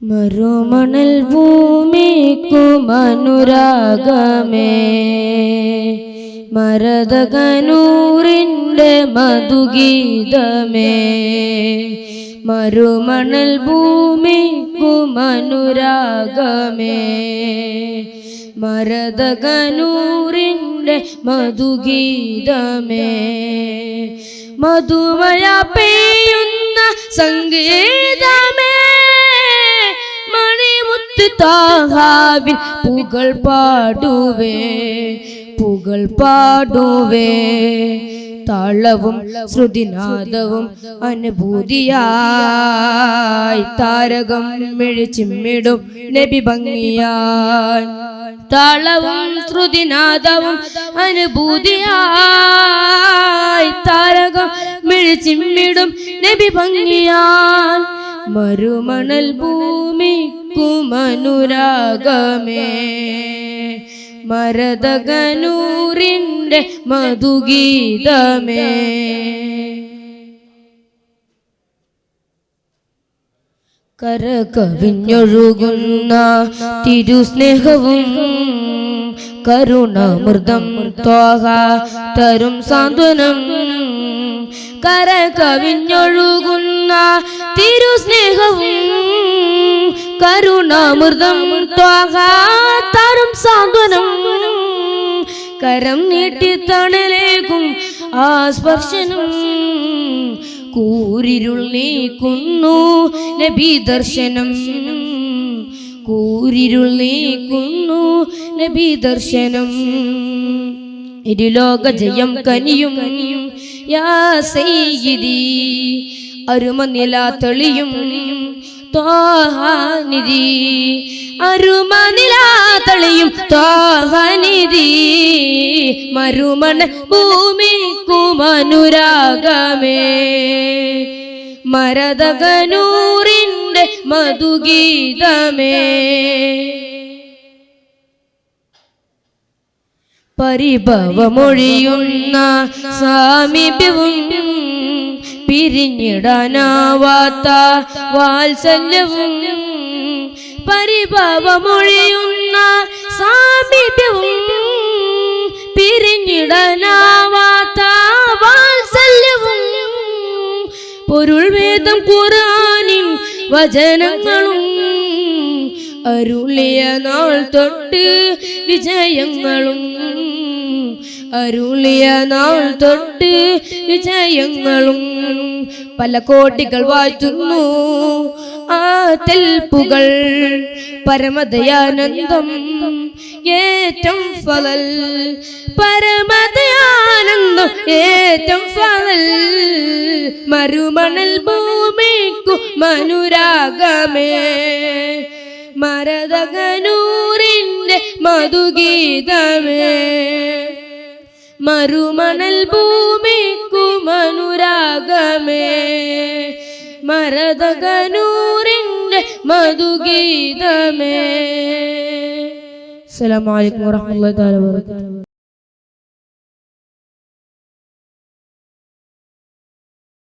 മറുമണൽ ഭൂമിക്കുമനുരാഗമേ മരതകനൂറിൻ്റെ മധുഗീതമേ. മറുമണൽ ഭൂമിക്കുമനുരാഗമേ മരതകനൂറിൻ്റെ മധുഗീതമേ. മധുമഴ പെയ്യുന്ന സംഗീതമേ മണിമുത്ത് താഹാവിൽ പുകൾ പാടുവേ പുകൾ പാടുവേ. താളവും ശ്രുതിനാദവും അനുഭൂതിയായി താരകം മിഴിച്ചിമ്മിടും നബി ഭംഗിയായി. താളവും ശ്രുതിനാദവും അനുഭൂതിയായി താരകം മിഴിച്ചിമ്മിടും നബി ഭംഗിയാൽ. മറുമണൽ ഭൂമിക്കുമനുരാഗമേ മരതകനൂറിൻ്റെ മധുഗീതമേ. കരകവിഞ്ഞൊഴുകുന്ന തിരുസ്നേഹവും കരുണാമൃതം ത്വാഹ തരും സാന്ത്വനം. കരകവിഞ്ഞൊഴുകുന്ന തിരുസ്നേഹവും കരുണാമൃതം ത്വാഹ തരും സാന്ത്വനം. കരം നീട്ടി തണലേകും ആ സ്പർശനം കൂരിരുൾ നീക്കുന്നു നബി ദർശനം. കൂരിരുൾ നീക്കുന്നു നബി ദർശനം. ഇരുലോക ജയം കനിയും യാ സയ്യിദി അരുമനില തെളിയും ത്വാഹാനിധി. അരുമനില തെളിയും ത്വാഹാനിധി. മറുമണ ഭൂമിക്കുമനുരാഗമേ മരതകനൂറിൻ്റെ മധുഗീതമേ. പരിഭവമൊഴിയുന്ന സാമീപ്യവും പിരിഞ്ഞിടാനാവാത്ത വാത്സല്യവും. പരിഭവമൊഴിയുന്ന സാമീപ്യവും പിരിഞ്ഞിടാനാവാത്ത വാത്സല്യവും. പൊരുൾ വേദം ഖുർആനിൻ വചനങ്ങളും അരുളിയ നാൾ തൊട്ട് വിജയങ്ങളും. അരുളിയ നാൾ തൊട്ട് വിജയങ്ങളും. പല കോടികൾ വാഴ്ത്തുന്നു ആ തെൽപ്പുകൾ. പരമദയാനന്ദം ഏറ്റം ഫളൽ. പരമദയാനന്ദം ഏറ്റം ഫളൽ. മറുമണൽ ഭൂമിക്കുമനുരാഗമേ മരതകനൂറിൻ്റെ മധുഗീതമേ. മറുമണൽ ഭൂമിക്കുമനുരാഗമേ മരതകനൂറിൻ്റെ മധുഗീതമേ. അസ്സലാമു അലൈക്കും വറഹ്മത്തുള്ളാഹി വബറകാതുഹു.